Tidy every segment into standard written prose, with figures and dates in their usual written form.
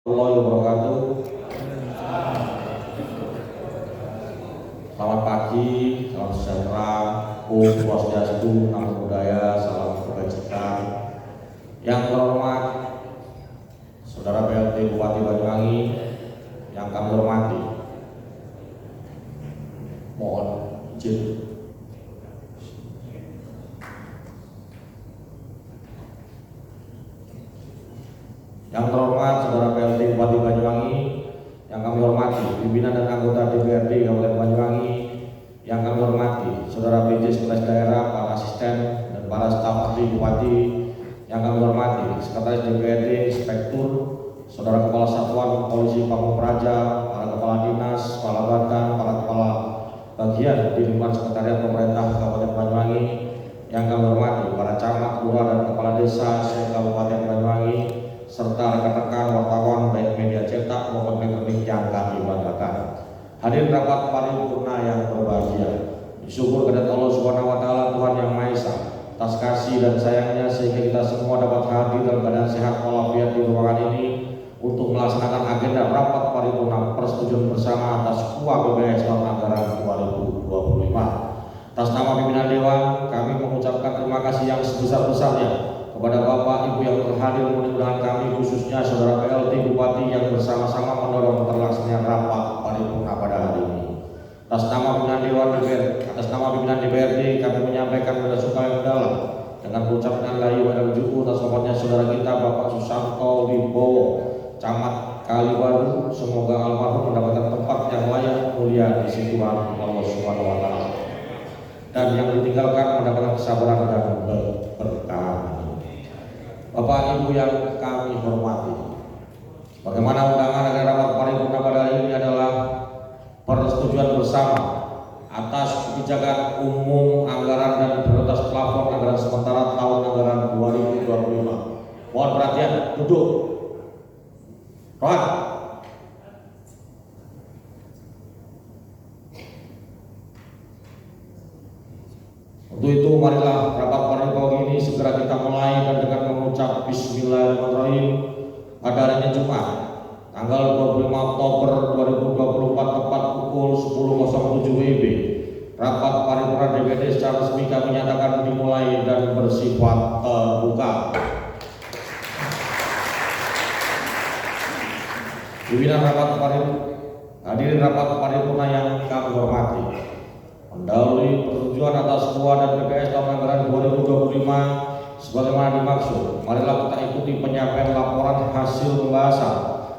Warahmatullahi wabarakatuh. Selamat pagi, salam sejahtera, Om Swastiastu, Namo Buddhaya, salam kebajikan. Yang terhormat Saudara PLT Bupati Banyuwangi, yang kami hormati, mohon izin. Yang terhormat Saudara PLT Bupati Banyuwangi, yang kami hormati pimpinan dan anggota DPRD Kabupaten Banyuwangi, yang kami hormati Saudara PJ Sekretaris Daerah, para asisten dan para staf ahli Bupati, yang kami hormati Sekretaris DPRD, Inspektur, Saudara Kepala Satuan Polisi Pamung Praja, para kepala dinas, kepala badan, para kepala bagian di lingkungan sekretariat pemerintah Kabupaten Banyuwangi, yang kami hormati para camat, lurah dan kepala desa se-Kabupaten Banyuwangi, serta rekan-rekan wartawan baik media cetak maupun elektronik yang kami banggakan. Hadirin rapat paripurna yang berbahagia, bersyukur kepada Allah Subhanahu wa taala, Tuhan yang Maha Esa, atas kasih dan sayangnya sehingga kita semua dapat hadir dalam keadaan sehat walafiat di ruangan ini untuk melaksanakan agenda rapat paripurna persetujuan bersama atas KUA tahun anggaran 2025. Atas nama pimpinan Dewan, kami mengucapkan terima kasih yang sebesar-besarnya kepada Bapak Ibu yang terhadir undangan kami, khususnya Saudara PLT Bupati yang bersama-sama mendorong terlaksananya rapat paripurna pada hari ini. Atas nama pimpinan DPRD, kami menyampaikan bela sungkawa yang mendalam dengan mengucapkan layu dan juku atas wafatnya saudara kita Bapak Susanto Wibowo, Camat Kalibaru. Semoga almarhum mendapatkan tempat yang layak mulia di sisi Tuhan Allah Subhanahu wa taala, dan yang ditinggalkan mendapatkan kesabaran dan berkah. Bapak Ibu yang kami hormati, bagaimana undangan agar rapat paripurna pada hari ini adalah persetujuan bersama atas kebijakan umum anggaran dan prioritas plafon anggaran sementara tahun anggaran 2025. Mohon perhatian, duduk. Rohan. Untuk itu marilah rapat paripurna ini segera kita mulai, dan dengan mengucap Bismillahirrahmanirrahim pada hari ini Jumat tanggal 25 Oktober 2024 tepat pukul 10.07 WIB, rapat paripurna DPRD secara resmi kami nyatakan dimulai dan bersifat terbuka. Pimpinan rapat paripurna, hadirin rapat paripurna yang kami hormati, mendahului persetujuan atas KUA dan PPS tahun anggaran 2025 sebagaimana dimaksud, marilah kita ikuti penyampaian laporan hasil pembahasan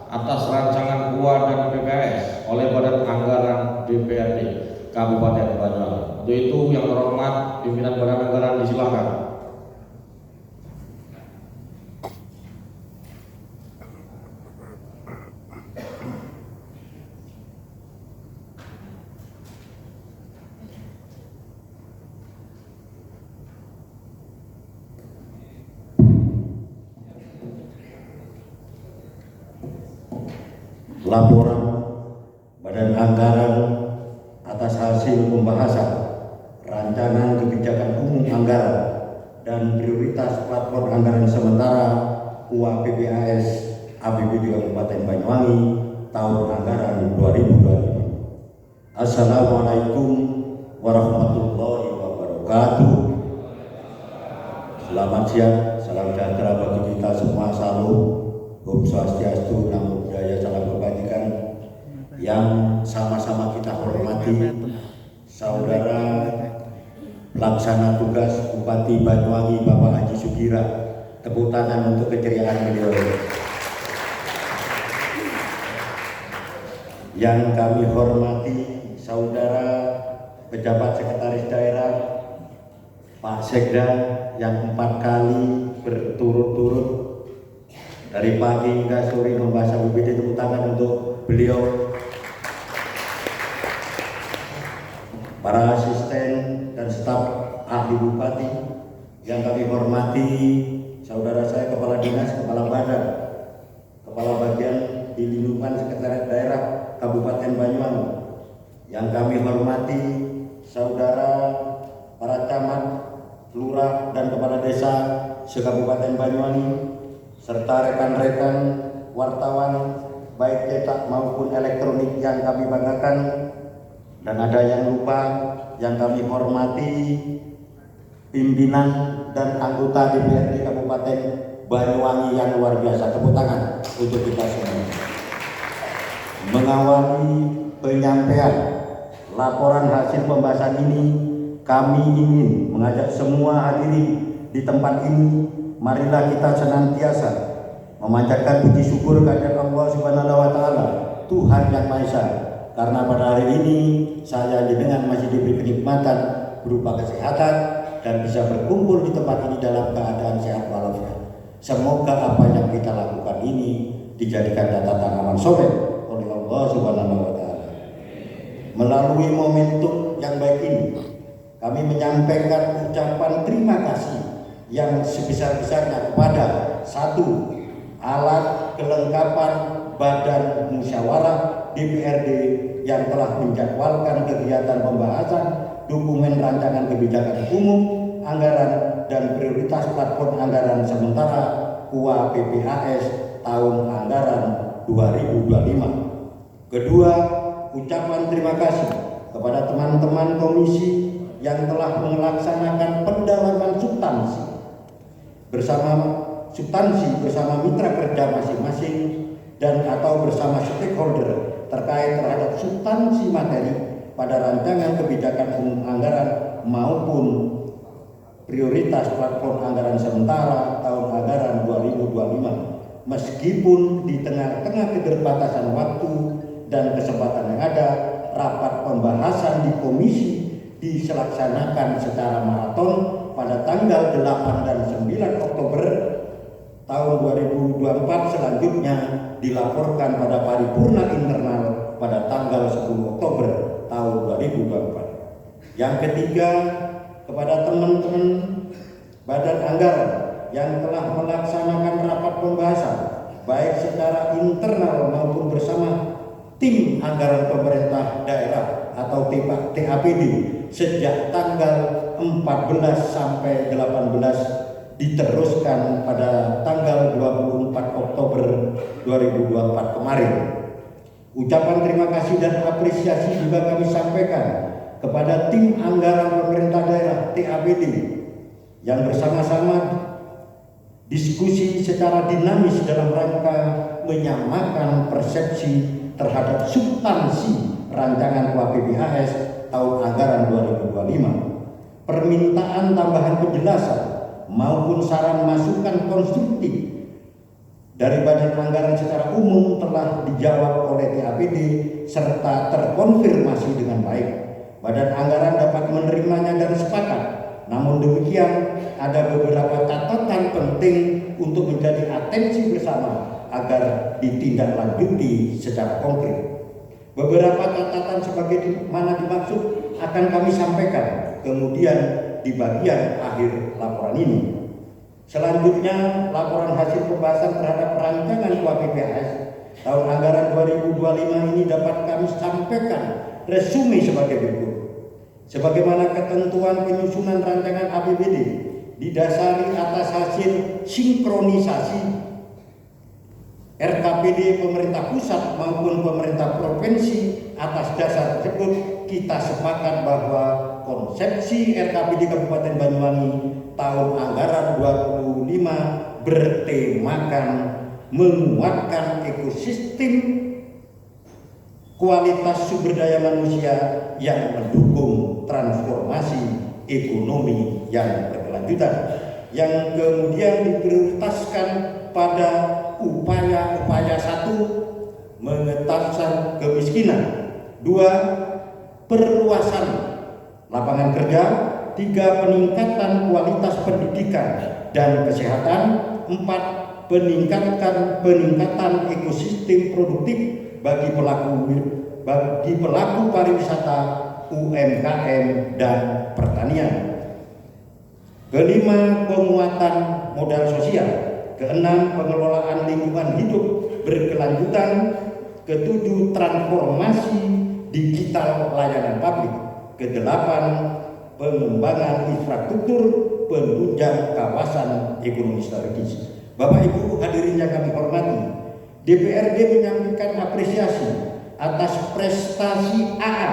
atas rancangan KUA dan PPS oleh Badan Anggaran DPRD Kabupaten Banyuwangi. Untuk itu yang terhormat pimpinan Badan Anggaran disilakan. Laporan Badan Anggaran atas hasil pembahasan rancangan kebijakan umum anggaran dan prioritas platform anggaran sementara KUA PPAS APBD Kabupaten Banyuwangi tahun anggaran 2025. Assalamualaikum warahmatullahi wabarakatuh. Selamat siang, salam sejahtera bagi kita semua. Salam Om Swastiastu, Namo Buddhaya, salam kebajikan. Yang sama-sama kita hormati Saudara Pelaksana Tugas Bupati Banyuwangi Bapak Haji Sugira. Tepuk tangan untuk keceriaan beliau. Yang kami hormati Saudara Pejabat Sekretaris Daerah Pak Sekda yang 4 kali berturut-turut dari pagi hingga sore membahas APBD. Tepuk tangan untuk beliau. Para asisten dan staf ahli Bupati yang kami hormati, saudara saya Kepala Dinas, Kepala Badan, Kepala Bagian di lingkungan Sekretariat Daerah Kabupaten Banyuwangi, yang kami hormati saudara para camat, lurah dan kepala desa se-Kabupaten Banyuwangi, serta rekan-rekan wartawan baik cetak maupun elektronik yang kami banggakan, dan ada yang lupa yang kami hormati pimpinan dan anggota DPRD Kabupaten Banyuwangi yang luar biasa. Tepuk tangan untuk kita semua. Mengawali penyampaian laporan hasil pembahasan ini, kami ingin mengajak semua hadirin di tempat ini, marilah kita senantiasa memanjatkan puji syukur kepada Allah Subhanahu wa taala, Tuhan yang Maha Esa. Karena pada hari ini saya dengan masih diberi kenikmatan berupa kesehatan dan bisa berkumpul di tempat ini dalam keadaan sehat walafiat. Semoga apa yang kita lakukan ini dijadikan catatan amal soleh oleh Allah Subhanahu wa taala. Melalui momentum yang baik ini, kami menyampaikan ucapan terima kasih yang sebesar-besarnya kepada satu, alat kelengkapan Badan Musyawarah DPRD yang telah menjadwalkan kegiatan pembahasan dokumen rancangan kebijakan umum, anggaran, dan prioritas platform anggaran sementara KUA PPAS tahun anggaran 2025. Kedua, ucapan terima kasih kepada teman-teman komisi yang telah melaksanakan pendalaman substansi bersama mitra kerja masing-masing dan atau bersama stakeholder terkait terhadap substansi materi pada rancangan kebijakan umum anggaran maupun prioritas platform anggaran sementara tahun anggaran 2025. Meskipun di tengah-tengah keterbatasan waktu dan kesempatan yang ada, rapat pembahasan di komisi dilaksanakan secara maraton pada tanggal 8 dan 9 Oktober tahun 2024, selanjutnya dilaporkan pada paripurna internal pada tanggal 10 Oktober tahun 2024. Yang ketiga, kepada teman-teman Badan Anggaran yang telah melaksanakan rapat pembahasan baik secara internal maupun bersama tim anggaran pemerintah daerah atau TAPD sejak tanggal 14 sampai 18 diteruskan pada tanggal 24 Oktober 2024 kemarin. Ucapan terima kasih dan apresiasi juga kami sampaikan kepada tim anggaran pemerintah daerah TAPD yang bersama-sama diskusi secara dinamis dalam rangka menyamakan persepsi terhadap substansi rancangan KUA PPAS tahun anggaran 2025. Permintaan tambahan penjelasan maupun saran masukan konstruktif dari Badan Anggaran secara umum telah dijawab oleh TAPD serta terkonfirmasi dengan baik. Badan Anggaran dapat menerimanya dan sepakat. Namun demikian, ada beberapa catatan penting untuk menjadi atensi bersama agar ditindaklanjuti secara konkret. Beberapa catatan sebagaimana dimaksud akan kami sampaikan kemudian di bagian akhir laporan ini. Selanjutnya, laporan hasil pembahasan terhadap rancangan KUA PPAS tahun anggaran 2025 ini dapat kami sampaikan resume sebagai berikut. Sebagaimana ketentuan penyusunan rancangan APBD didasari atas hasil sinkronisasi RKPD pemerintah pusat maupun pemerintah provinsi. Atas dasar tersebut kita sepakat bahwa konsepsi RKPD Kabupaten Banyuwangi tahun anggaran 2025 bertemakan menguatkan ekosistem kualitas sumber daya manusia yang mendukung transformasi ekonomi yang berkelanjutan, yang kemudian diprioritaskan pada upaya-upaya satu, mengentaskan kemiskinan, dua, perluasan lapangan kerja, tiga, peningkatan kualitas pendidikan dan kesehatan, empat, peningkatan ekosistem produktif bagi pelaku pariwisata, UMKM dan pertanian. Kelima, penguatan modal sosial. Keenam, pengelolaan lingkungan hidup berkelanjutan. Ketujuh, transformasi digital layanan publik. Kedelapan, pengembangan infrastruktur penunjang kawasan ekonomi strategis. Bapak Ibu hadirin yang kami hormati, DPRD menyampaikan apresiasi atas prestasi AA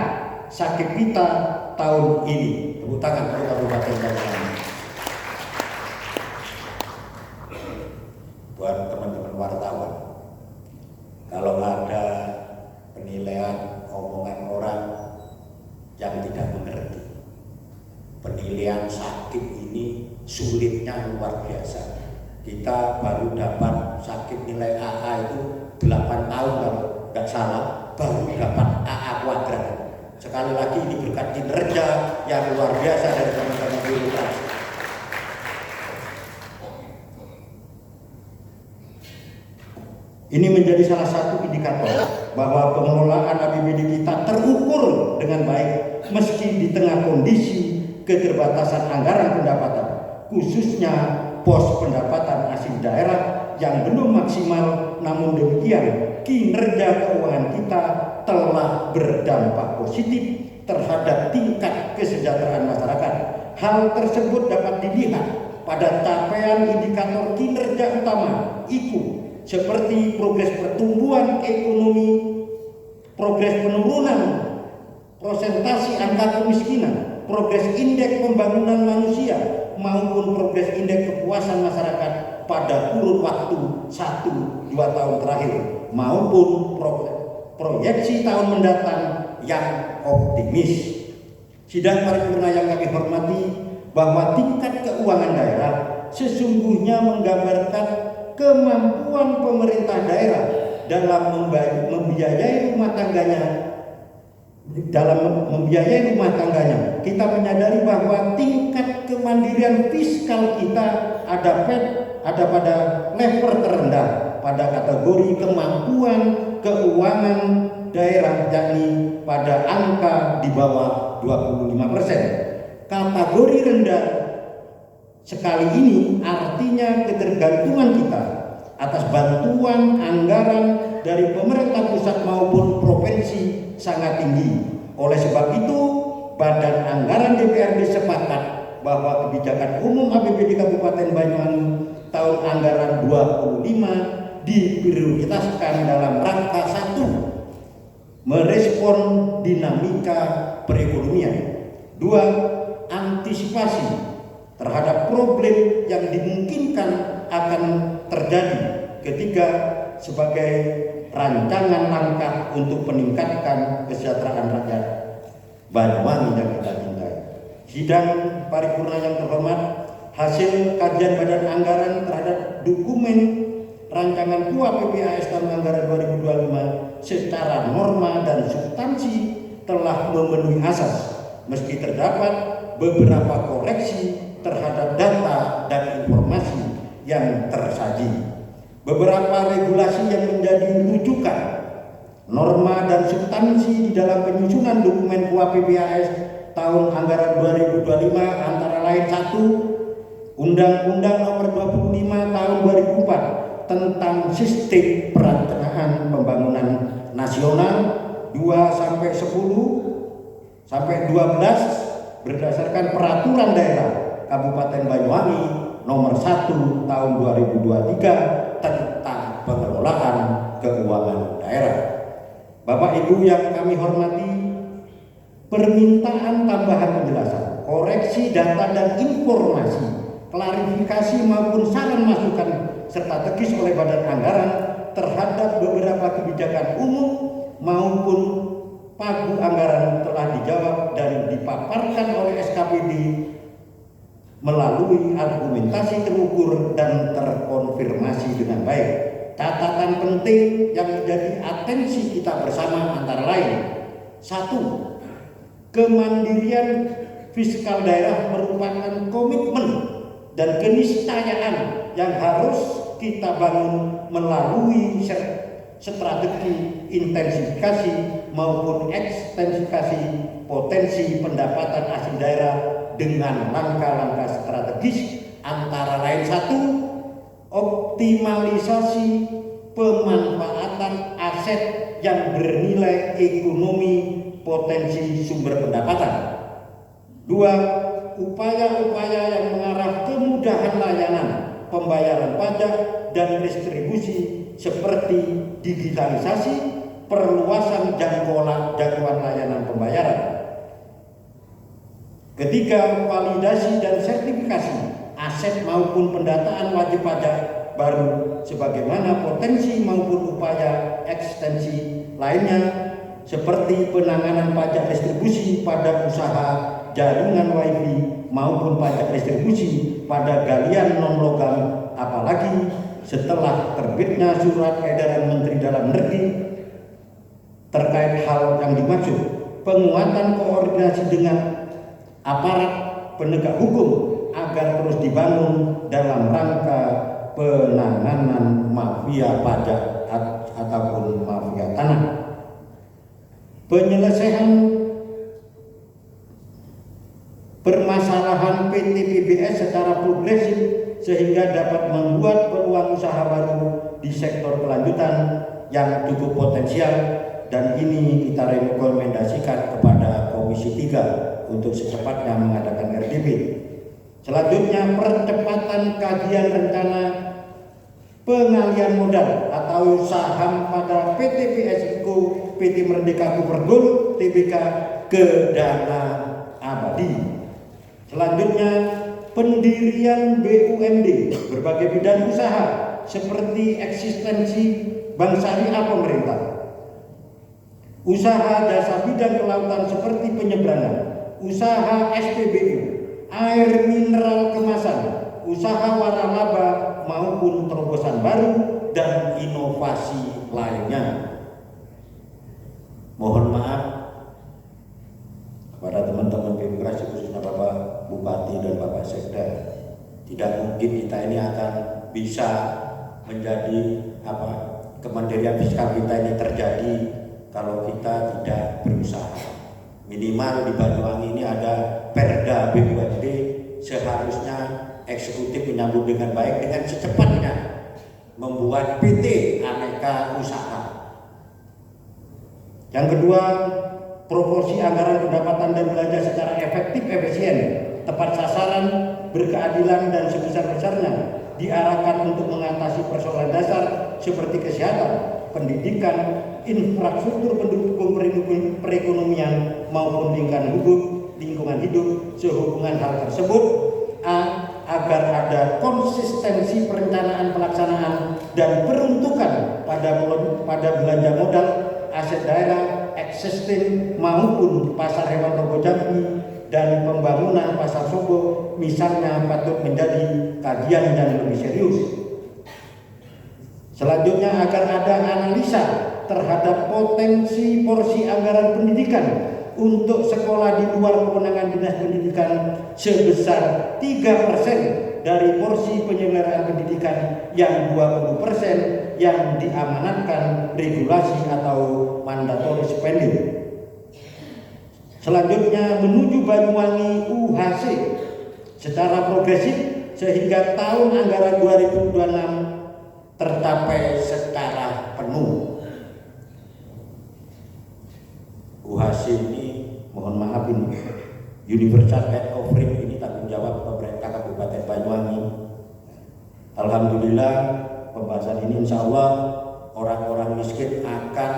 Sakipita tahun ini. Tepuk tangan untuk Kabupaten Banyuwangi. Buat teman-teman wartawan, kalau ada penilaian omongan orang yang tidak mengerti, penilaian Sakip ini sulitnya luar biasa. Kita baru dapat Sakip nilai AA itu 8 tahun kalau nggak salah, baru dapat AA kuadrat. Sekali lagi ini berkat kinerja yang luar biasa dari teman-teman birokrasi. Ini menjadi salah satu indikator bahwa pengelolaan APBD kita terukur dengan baik meski di tengah kondisi keterbatasan anggaran pendapatan, khususnya pos pendapatan asing daerah yang belum maksimal. Namun demikian, kinerja keuangan kita telah berdampak positif terhadap tingkat kesejahteraan masyarakat. Hal tersebut dapat dilihat pada capaian indikator kinerja utama IKU seperti progres pertumbuhan ekonomi, progres penurunan persentase angka kemiskinan, progres indeks pembangunan manusia, maupun progres indeks kepuasan masyarakat pada kurun waktu 1-2 tahun terakhir, maupun proyeksi tahun mendatang yang optimis. Sidang paripurna yang kami hormati, bahwa tingkat keuangan daerah sesungguhnya menggambarkan kemampuan pemerintah daerah dalam membiayai rumah tangganya. Kita menyadari bahwa tingkat kemandirian fiskal kita ada pada level terendah pada kategori kemampuan keuangan daerah, yakni pada angka di bawah 25%. Kategori rendah sekali ini artinya ketergantungan kita atas bantuan anggaran dari pemerintah pusat maupun provinsi sangat tinggi. Oleh sebab itu, Badan Anggaran DPRD sepakat bahwa kebijakan umum APBD Kabupaten Banyuwangi tahun anggaran 25 diprioritaskan dalam rangka 1. Merespon dinamika perekonomian. 2. Antisipasi terhadap problem yang dimungkinkan akan terjadi. 3. Sebagai rancangan langkah untuk meningkatkan kesejahteraan rakyat Banyuwangi yang kita cintai. Sidang paripurna yang terhormat, hasil kajian Badan Anggaran terhadap dokumen rancangan KUAPBAS tahun anggaran 2025 secara norma dan substansi telah memenuhi asas, meski terdapat beberapa koreksi terhadap data dan informasi yang tersaji. Beberapa regulasi yang menjadi rujukan norma dan substansi di dalam penyusunan dokumen KUAPBAS tahun anggaran 2025 antara lain 1. Undang-Undang Nomor 25 Tahun 2004 tentang Sistem Perencanaan Pembangunan Nasional 2-10-12 berdasarkan Peraturan Daerah Kabupaten Banyuwangi Nomor 1 Tahun 2023 tentang pengelolaan keuangan daerah. Bapak Ibu yang kami hormati, permintaan tambahan penjelasan, koreksi data dan informasi, klarifikasi maupun saran masukan strategis oleh Badan Anggaran terhadap beberapa kebijakan umum maupun pagu anggaran telah dijawab dan dipaparkan oleh SKPD melalui argumentasi terukur dan terkonfirmasi dengan baik. Catatan penting yang menjadi atensi kita bersama antara lain: 1. Kemandirian fiskal daerah merupakan komitmen dan keniscayaan yang harus kita bangun melalui strategi intensifikasi maupun ekstensifikasi potensi pendapatan asing daerah dengan langkah-langkah strategis antara lain: 1. Optimalisasi pemanfaatan aset yang bernilai ekonomi potensi sumber pendapatan. 2. Upaya-upaya yang mengarah kemudahan layanan pembayaran pajak dan distribusi seperti digitalisasi, perluasan jangkauan layanan pembayaran. Ketiga, validasi dan sertifikasi aset maupun pendataan wajib pajak baru sebagaimana potensi maupun upaya ekstensi lainnya seperti penanganan pajak distribusi pada usaha jaringan WiFi maupun pajak distribusi pada galian non-logam, apalagi setelah terbitnya surat edaran Menteri Dalam Negeri terkait hal yang dimaksud. Penguatan koordinasi dengan aparat penegak hukum agar terus dibangun dalam rangka penanganan mafia pajak ataupun mafia tanah. Penyelesaian permasalahan PT PBS secara progresif sehingga dapat membuat peluang usaha baru di sektor kelanjutan yang cukup potensial, dan ini kita rekomendasikan kepada Komisi 3 untuk secepatnya mengadakan RDP. Selanjutnya, percepatan kajian rencana pengalian modal atau saham pada PT PSIKO PT Merdeka Cooper Tbk ke dana abadi. Selanjutnya, pendirian BUMD berbagai bidang usaha seperti eksistensi bank syariah pemerintah, usaha jasa bidang kelautan seperti penyeberangan, usaha SPBU, air mineral kemasan, usaha waralaba maupun terobosan baru dan inovasi lainnya. Mohon maaf kepada teman-teman birokrasi khususnya Bapak Bupati dan Bapak Sekda, tidak mungkin kita ini akan bisa menjadi kemandirian fiskal kita ini terjadi kalau kita tidak berusaha. Minimal di Banyuwangi ini ada Perda BUMD, seharusnya eksekutif menyambut dengan baik dengan secepatnya membuat PT aneka usaha. Yang kedua, proporsi anggaran pendapatan dan belanja secara efektif, efisien, tepat sasaran, berkeadilan dan sebesar-besarnya diarahkan untuk mengatasi persoalan dasar seperti kesehatan, pendidikan, infrastruktur pendukung perekonomian maupun lingkungan hidup. Sehubungan hal tersebut, agar ada konsistensi perencanaan pelaksanaan dan peruntukan pada belanja modal aset daerah existing maupun pasar hewan Rogo Jambi dan pembangunan pasar Sobo misalnya patut menjadi kajian yang lebih serius. Selanjutnya, agar ada analisa terhadap potensi porsi anggaran pendidikan untuk sekolah di luar kewenangan Dinas Pendidikan sebesar 3% dari porsi penyelenggaraan pendidikan yang 20% yang diamanatkan regulasi atau mandatory spending. Selanjutnya, menuju Banyuwangi UHC secara progresif sehingga tahun anggaran 2026 tercapai secara penuh. UHC ini, mohon maaf, ini Universal Health Offering, ini tanggung jawab pemerintah Kabupaten Banyuwangi. Alhamdulillah, pembahasan ini insya Allah orang-orang miskin akan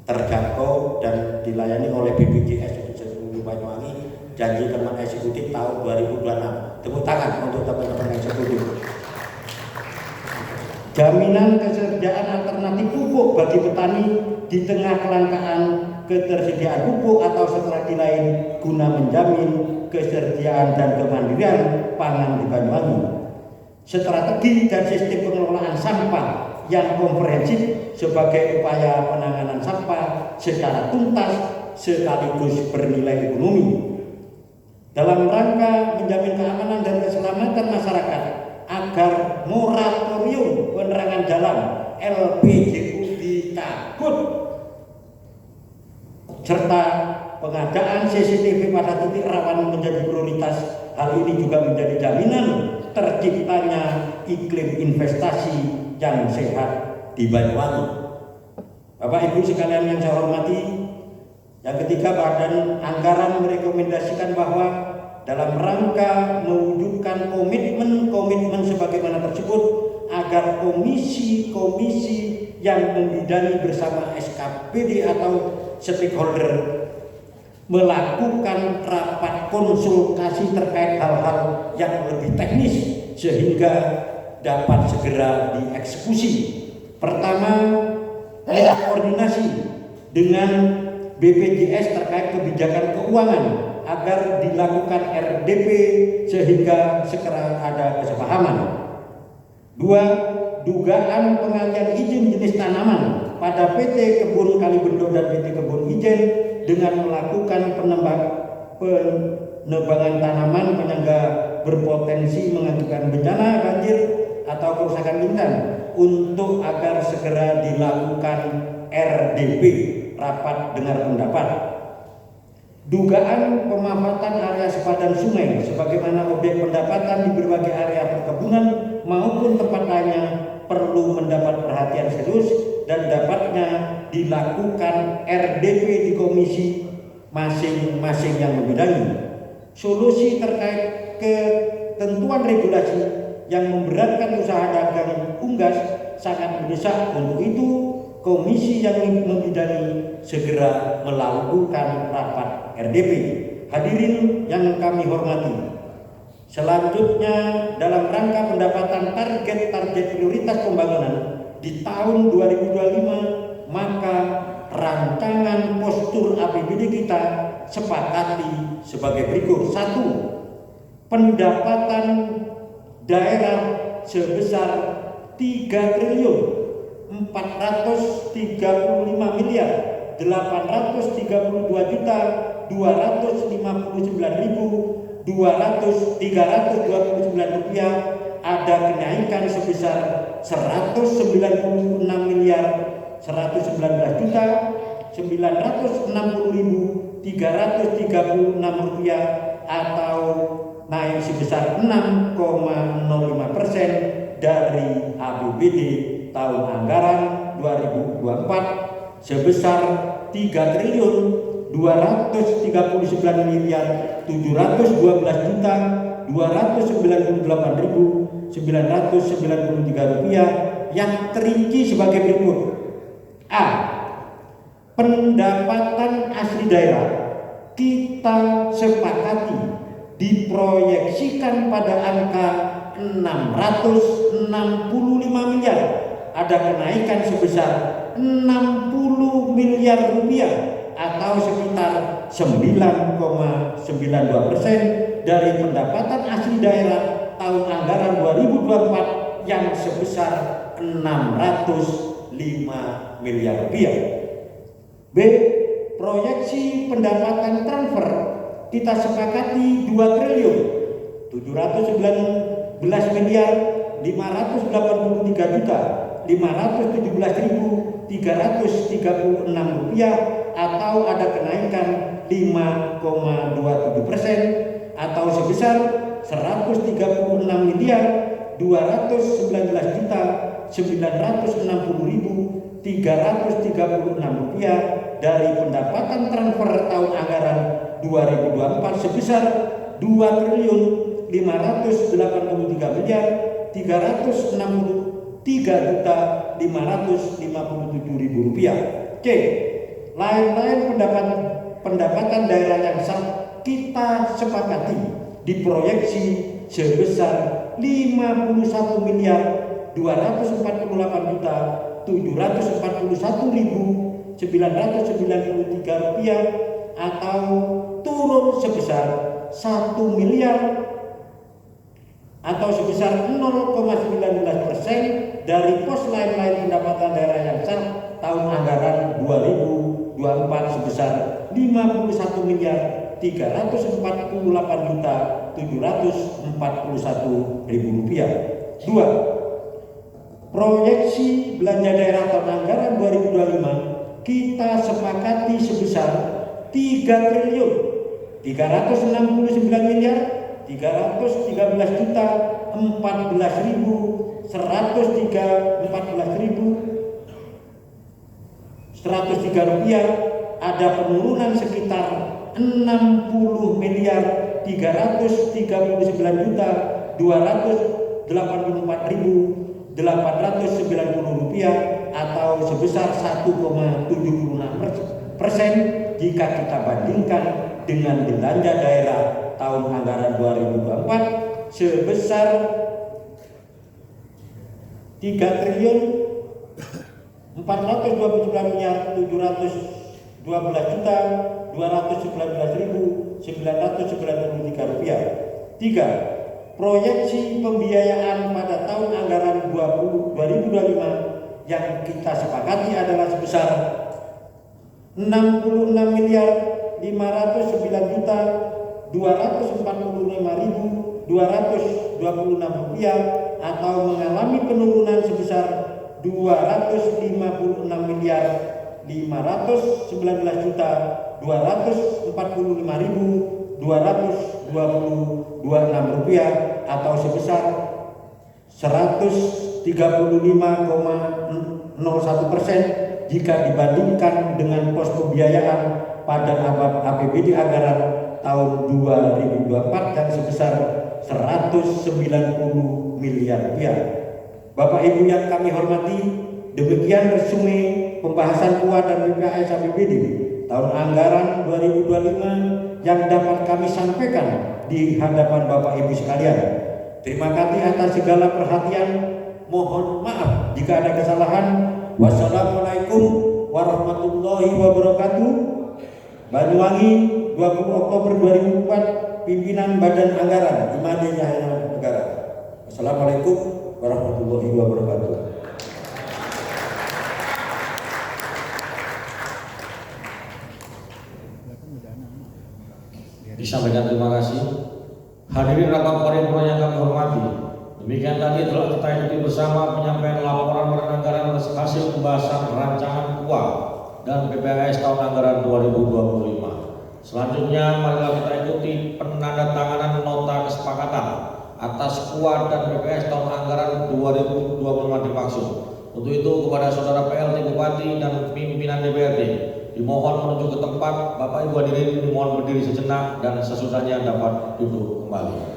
terjangkau dan dilayani oleh BPJS seluruh Banyuwangi. Janji teman eksekutif tahun 2026. Tepuk tangan untuk teman-teman eksekutif. Jaminan kesejahteraan alternatif pupuk bagi petani di tengah kelangkaan ketersediaan pupuk atau strategi lain guna menjamin kesejahteraan dan kemandirian pangan di Banyuwangi. Strategi dan sistem pengelolaan sampah yang komprehensif sebagai upaya penanganan sampah secara tuntas sekaligus bernilai ekonomi. Dalam rangka menjamin keamanan dan keselamatan masyarakat agar moratorium penerangan jalan LPJU dicabut serta pengadaan CCTV pada titik rawan menjadi prioritas. Hal ini juga menjadi jaminan terciptanya iklim investasi yang sehat di Banyuwangi. Bapak Ibu sekalian yang saya hormati, yang ketiga, Badan Anggaran merekomendasikan bahwa dalam rangka mewujudkan komitmen sebagaimana tersebut agar komisi-komisi yang membidangi bersama SKPD atau stakeholder melakukan rapat konsultasi terkait hal-hal yang lebih teknis sehingga dapat segera dieksekusi. Pertama, koordinasi dengan BPJS terkait kebijakan keuangan agar dilakukan RDP sehingga segera ada kesepahaman. 2. Dugaan pengalihan izin jenis tanaman pada PT Kebun Kalibendo dan PT Kebun Ijen dengan melakukan penebangan tanaman penyangga berpotensi mengakibatkan bencana banjir atau kerusakan lingkungan untuk agar segera dilakukan RDP, rapat dengar pendapat. Dugaan pemanfaatan area sepadan sungai sebagaimana objek pendapatan di berbagai area perkebunan maupun tempat lainnya perlu mendapat perhatian serius dan dapatnya dilakukan RDP di komisi masing-masing yang membidangi. Solusi terkait ketentuan regulasi yang memberatkan usaha dagang unggas sangat mendesak. Untuk itu, komisi yang membidangi segera melakukan rapat RDP. Hadirin yang kami hormati, selanjutnya dalam rangka pendapatan target prioritas pembangunan di tahun 2025, maka rancangan postur APBD kita sepakati sebagai berikut. 1. Pendapatan daerah sebesar 3 triliun 435 miliar 832 juta 259.329 rupiah, ada kenaikan sebesar 196 miliar 119 juta 960.336 rupiah, atau naik sebesar 6,05% dari APBD tahun anggaran 2024 sebesar 3 triliun 239 miliar 712 juta 298.993 rupiah, yang terinci sebagai berikut. A. Pendapatan asli daerah kita sepakati diproyeksikan pada angka 665 miliar, ada kenaikan sebesar 60 miliar rupiah atau sekitar 9,92% dari pendapatan asli daerah tahun anggaran 2024 yang sebesar 605 miliar rupiah. B. Proyeksi pendapatan transfer kita sepakati 2 triliun 719 miliar 583 juta 517.336 rupiah, atau ada kenaikan 5,27% atau sebesar 136 miliar 219 juta 960.336 rupiah dari pendapatan transfer tahun anggaran 2024 sebesar 2 triliun 583 miliar 363 juta 557.000 rupiah. C. Lain-lain pendapatan daerah yang sah kita sepakati diproyeksi sebesar 51 miliar 248 juta 741.993 rupiah, atau turun sebesar 1 miliar atau sebesar 0,19% dari pos lain-lain pendapatan daerah yang sah tahun anggaran 2024 sebesar 51 miliar 348 juta 741.000 rupiah. 2. Proyeksi belanja daerah tahun anggaran 2025 kita sepakati sebesar 3 triliun 369 miliar 313 juta 103 rupiah, ada penurunan sekitar 60 miliar Rp339.284.890 atau sebesar 1,76% jika kita bandingkan dengan belanja daerah tahun anggaran 2024 sebesar Rp3.429.211.993. 3. Proyeksi pembiayaan pada tahun anggaran 2025 yang kita sepakati adalah sebesar Rp66.595.226 atau mengalami penurunan sebesar Rp255.246 atau sebesar 135,01% jika dibandingkan dengan pos pembiayaan pada APBD anggaran tahun 2024 yang sebesar Rp190 miliar. Bapak Ibu yang kami hormati, demikian resume pembahasan KUA dan BPAS APBD tahun anggaran 2025 yang dapat kami sampaikan di hadapan Bapak Ibu sekalian. Terima kasih atas segala perhatian. Mohon maaf jika ada kesalahan. Wassalamualaikum warahmatullahi wabarakatuh. Banyuwangi, 20 Oktober 2004, Pimpinan Badan Anggaran Imade Yahya Negara. Wassalamualaikum warahmatullahi wabarakatuh. Disampaikan terima kasih. Hadirin rapat paripurna yang kami hormati, demikian tadi telah kita ikuti bersama penyampaian laporan anggaran atas hasil pembahasan rancangan KUA dan BPAS tahun anggaran 2025. Selanjutnya marilah kita ikuti penandatanganan nota kesepakatan atas KUA dan BPAS tahun anggaran 2025 dimaksud. Untuk itu kepada saudara PLT Bupati dan pimpinan DPRD dimohon menuju ke tempat. Bapak Ibu hadirin dimohon berdiri sejenak dan sesudahnya dapat duduk kembali.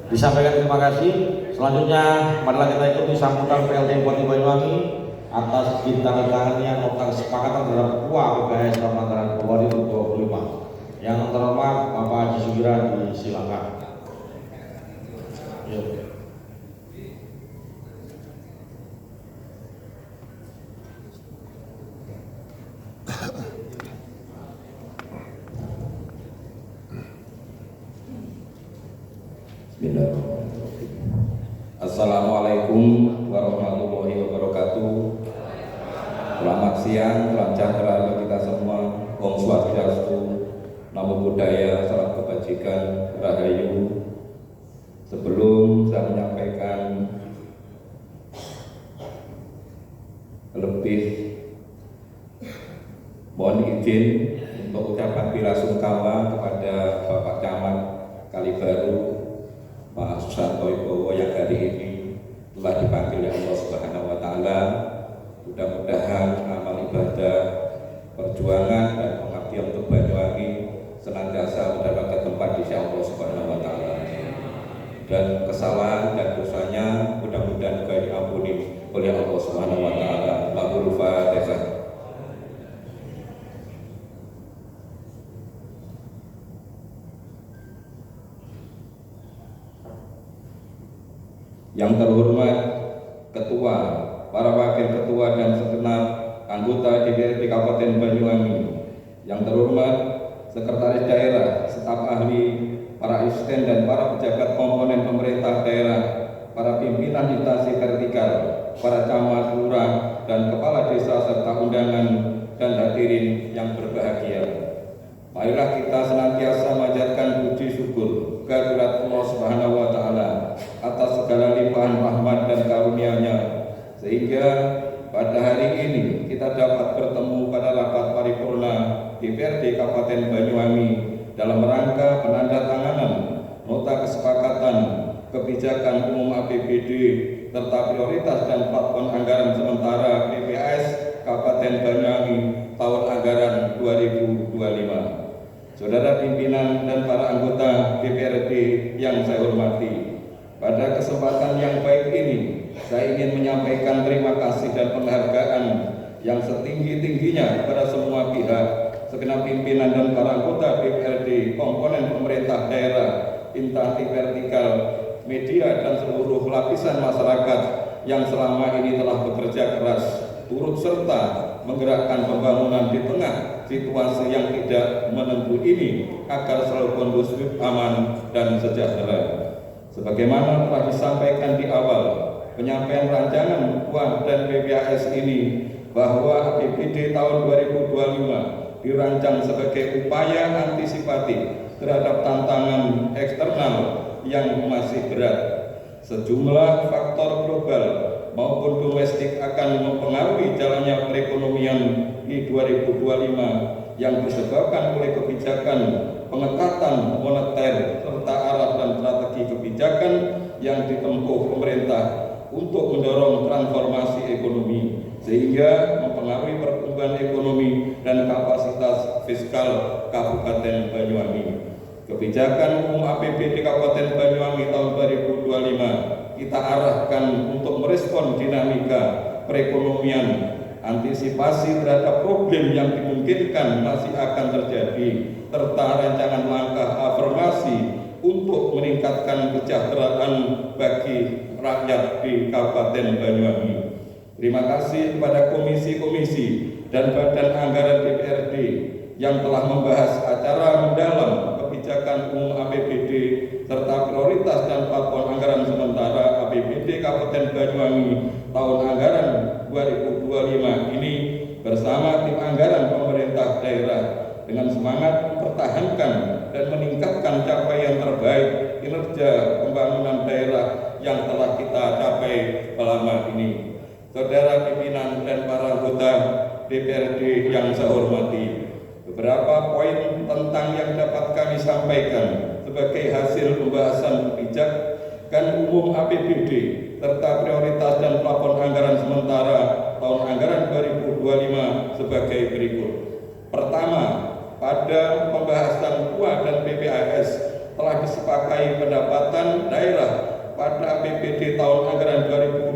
Disampaikan terima kasih. Selanjutnya marilah kita ikuti sambutan PLT Bupati Banyuwangi atas ditandatangannya nota kesepakatan terhadap KUA PPS tahun anggaran 2025. Yang terhormat Bapak Haji Sugira, disilakan. Assalamualaikum warahmatullahi wabarakatuh. Selamat siang, salam sejahtera bagi kita semua. Om Swastiastu, Namo Buddhaya, salam kebajikan, rahayu. Sebelum saya menyampaikan lebih, mohon izin untuk ucapan bela sungkawa kepada Bapak Camat Kalibaru, Pak Susanto Ibowo, yang hari ini telah dipanggil oleh Allah Subhanahu wa Ta'ala. Mudah-mudahan amal ibadah, perjuangan dan pengabdian untuk Banyuwangi senantiasa mendapatkan tempat di sisi Allah Subhanahu wa Ta'ala. Dan kesalahan dan dosanya mudah-mudahan juga diampuni oleh Allah Subhanahu wa Ta'ala. Mabrur Fatihah. Yang terhormat Ketua, para Wakil Ketua dan segenap anggota DPRD Kabupaten Banyuwangi, yang terhormat Sekretaris Daerah, staf ahli, para asisten dan para pejabat komponen pemerintah daerah, para pimpinan instansi vertikal, para camat, lurah, dan kepala desa serta undangan dan hadirin yang berbahagia. Marilah kita senantiasa manjatkan puji syukur kehadirat Allah Subhanahu wa Ta'ala atas segala limpahan rahmat dan karunia-Nya, sehingga pada hari ini kita dapat bertemu pada rapat paripurna DPRD Kabupaten Banyuwangi dalam rangka penandatanganan nota kesepakatan kebijakan umum APBD serta prioritas dan platform anggaran sementara PPAS Kabupaten Banyuwangi tahun anggaran 2025. Saudara pimpinan dan para anggota DPRD yang saya hormati, pada kesempatan yang baik ini saya ingin menyampaikan terima kasih dan penghargaan yang setinggi-tingginya kepada semua pihak, segenap pimpinan dan para anggota DPRD, komponen pemerintah daerah, instansi vertikal, media, dan seluruh lapisan masyarakat yang selama ini telah bekerja keras turut serta menggerakkan pembangunan di tengah situasi yang tidak menentu ini agar selalu kondusif, aman, dan sejahtera. Sebagaimana telah disampaikan di awal penyampaian rancangan KUA dan PPAS ini, bahwa APBD tahun 2025 dirancang sebagai upaya antisipatif terhadap tantangan eksternal yang masih berat. Sejumlah faktor global maupun domestik akan mempengaruhi jalannya perekonomian di 2025 yang disebabkan oleh kebijakan pengetatan moneter serta arah dan strategi kebijakan yang ditempuh pemerintah untuk mendorong transformasi ekonomi, sehingga mempengaruhi pertumbuhan ekonomi dan kapasitas fiskal Kabupaten Banyuwangi. Kebijakan umum APBD Kabupaten Banyuwangi tahun 2025 kita arahkan untuk merespon dinamika perekonomian, antisipasi terhadap problem yang dimungkinkan masih akan terjadi, serta rancangan langkah afirmasi untuk meningkatkan kesejahteraan bagi rakyat di Kabupaten Banyuwangi. Terima kasih kepada komisi-komisi dan badan anggaran DPRD yang telah membahas acara mendalam kebijakan umum APBD serta prioritas dan platform anggaran sementara APBD Kabupaten Banyuwangi tahun anggaran 2025 ini bersama tim anggaran pemerintah daerah dengan semangat mempertahankan dan meningkatkan capaian terbaik kinerja pembangunan daerah yang telah kita capai selama ini. Saudara pimpinan dan para anggota DPRD yang saya hormati, beberapa poin tentang yang dapat kami sampaikan sebagai hasil pembahasan kebijakan umum APBD serta prioritas dan plafon anggaran sementara tahun anggaran 2025 sebagai berikut. Pertama, pada pembahasan KUA dan PPAS telah disepakati disepakai pendapatan daerah pada APBD tahun anggaran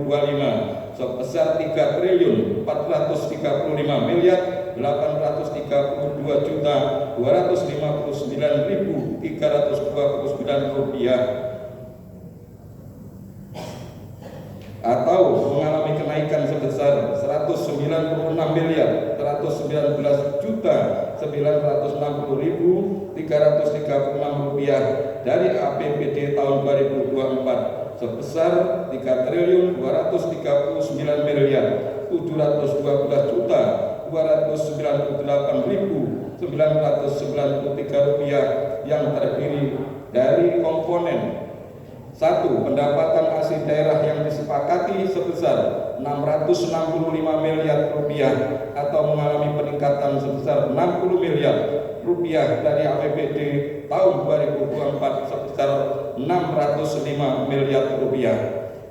2025 sebesar 3.433.852.259.329 rupiah, atau mengalami kenaikan sebesar 196.360.336 rupiah dari APBD tahun 2024 sebesar 3.439.298.993 rupiah yang terdiri dari komponen: 1. Pendapatan asli daerah yang disepakati sebesar 665 miliar rupiah atau mengalami peningkatan sebesar 60 miliar rupiah dari APBD tahun 2024 sebesar 605 miliar rupiah.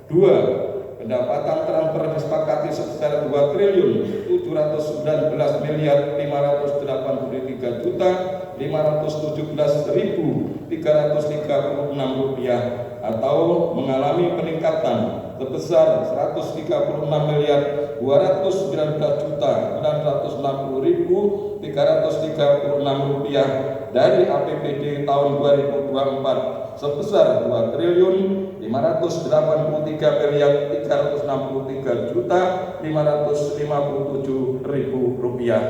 2. Pendapatan transfer disepakati sebesar 2.453.517.336 rupiah atau mengalami peningkatan sebesar 136.219.960.336 rupiah dari APBD tahun 2024 sebesar 2.533.363.557 rupiah.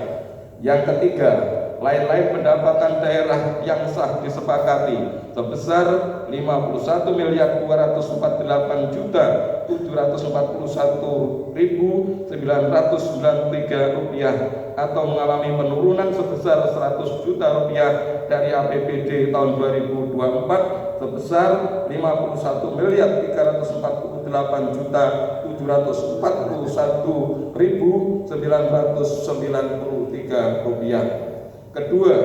Yang ketiga, lain-lain pendapatan daerah yang sah disepakati sebesar 51.241.741.993 rupiah atau mengalami penurunan sebesar 100 juta rupiah dari APBD tahun 2024 sebesar 51.941.993 rupiah. Kedua,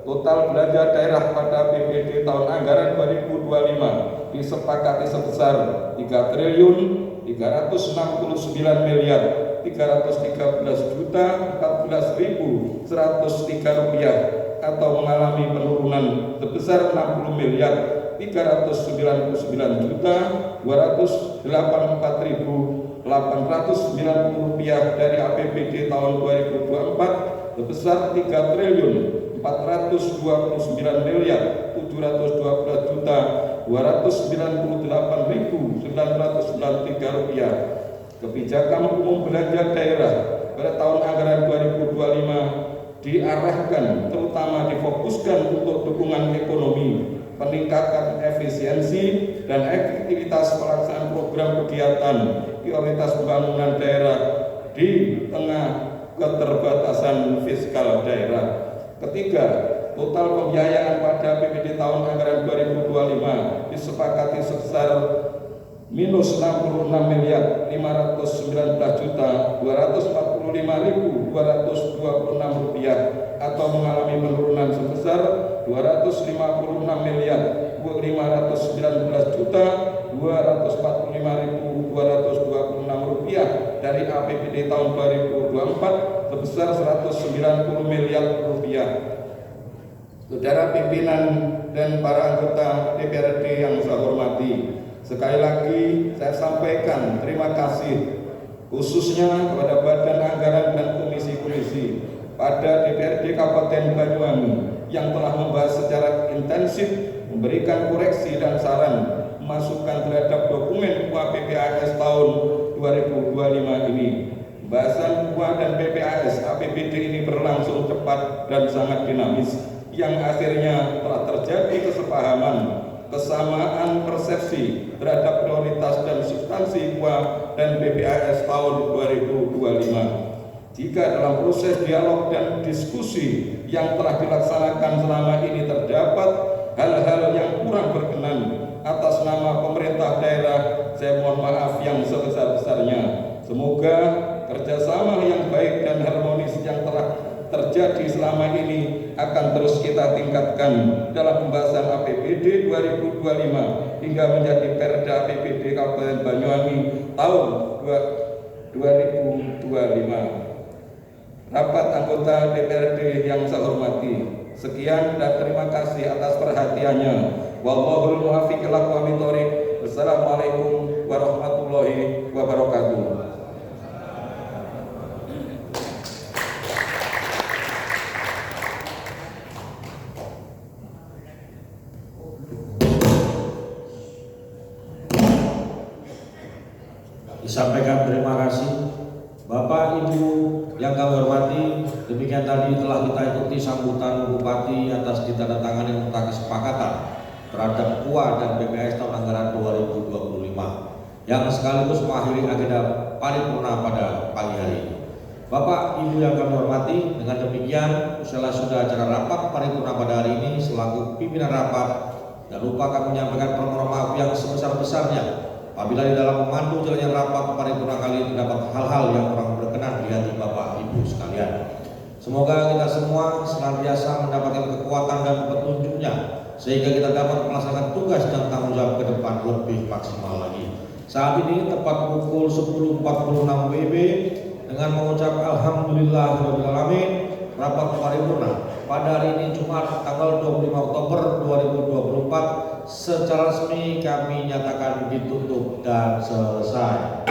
total belanja daerah pada APBD tahun anggaran 2025 disepakati sebesar 3.313.313.103 rupiah atau mengalami penurunan sebesar 60.399.284.890 rupiah dari APBD tahun 2024 sebesar 3.429.728.993 rupiah. Kebijakan umum belanja daerah pada tahun anggaran 2025 diarahkan terutama difokuskan untuk dukungan ekonomi, peningkatan efisiensi dan efektivitas pelaksanaan program kegiatan prioritas pembangunan daerah di tengah keterbatasan fiskal daerah. Ketiga, total pembiayaan pada APBD tahun anggaran 2025 disepakati sebesar minus 66.519.245.226 rupiah atau mengalami penurunan sebesar 256.245.246 rupiah dari APBD tahun 2024 sebesar 190 miliar rupiah. Saudara pimpinan dan para anggota DPRD yang saya hormati, sekali lagi saya sampaikan terima kasih khususnya kepada Badan Anggaran dan Komisi-komisi pada DPRD Kabupaten Banyuwangi yang telah membahas secara intensif, memberikan koreksi dan saran masukan terhadap dokumen UA PPAS tahun 2025 ini. Pembahasan UA dan PPAS APBD ini berlangsung cepat dan sangat dinamis, yang akhirnya telah terjadi kesepahaman, kesamaan persepsi terhadap prioritas dan substansi UA dan PPAS tahun 2025. Jika dalam proses dialog dan diskusi yang telah dilaksanakan selama ini terdapat hal-hal yang kurang berkenan atas nama pemerintah daerah, saya mohon maaf yang sebesar-besarnya. Semoga kerjasama yang baik dan harmonis yang telah terjadi selama ini akan terus kita tingkatkan dalam pembahasan APBD 2025 hingga menjadi Perda APBD Kabupaten Banyuwangi tahun 2025. Rapat anggota DPRD yang saya hormati, sekian dan terima kasih atas perhatiannya. Wallahul muwaffiq ila aqwamit thoriq. Wassalamualaikum warahmatullahi wabarakatuh. Disampaikan terima kasih Bapak Ibu yang kami hormati. Demikian tadi telah kita ikuti sambutan Bupati atas ditandatangani nota kesepakatan terhadap KUA dan BPS tahun anggaran 2025 yang sekaligus mengakhiri agenda paripurna pada pagi hari ini. Bapak Ibu yang kami hormati, dengan demikian usai sudah acara rapat paripurna pada hari ini, selaku pimpinan rapat dan lupa kami menyampaikan permohonan maaf yang sebesar-besarnya apabila di dalam memandu jalannya rapat paripurna kali ini terdapat hal-hal yang kurang berkenan di hati Bapak Ibu sekalian. Semoga kita semua senantiasa mendapatkan kekuatan dan petunjuknya sehingga kita dapat melaksanakan tugas dan tanggung jawab ke depan lebih maksimal lagi. Saat ini tepat pukul 10.46 WIB dengan mengucap alhamdulillahirobbilalamin, rapat paripurna pada hari ini Jumat tanggal 25 Oktober 2024 secara resmi kami nyatakan ditutup dan selesai.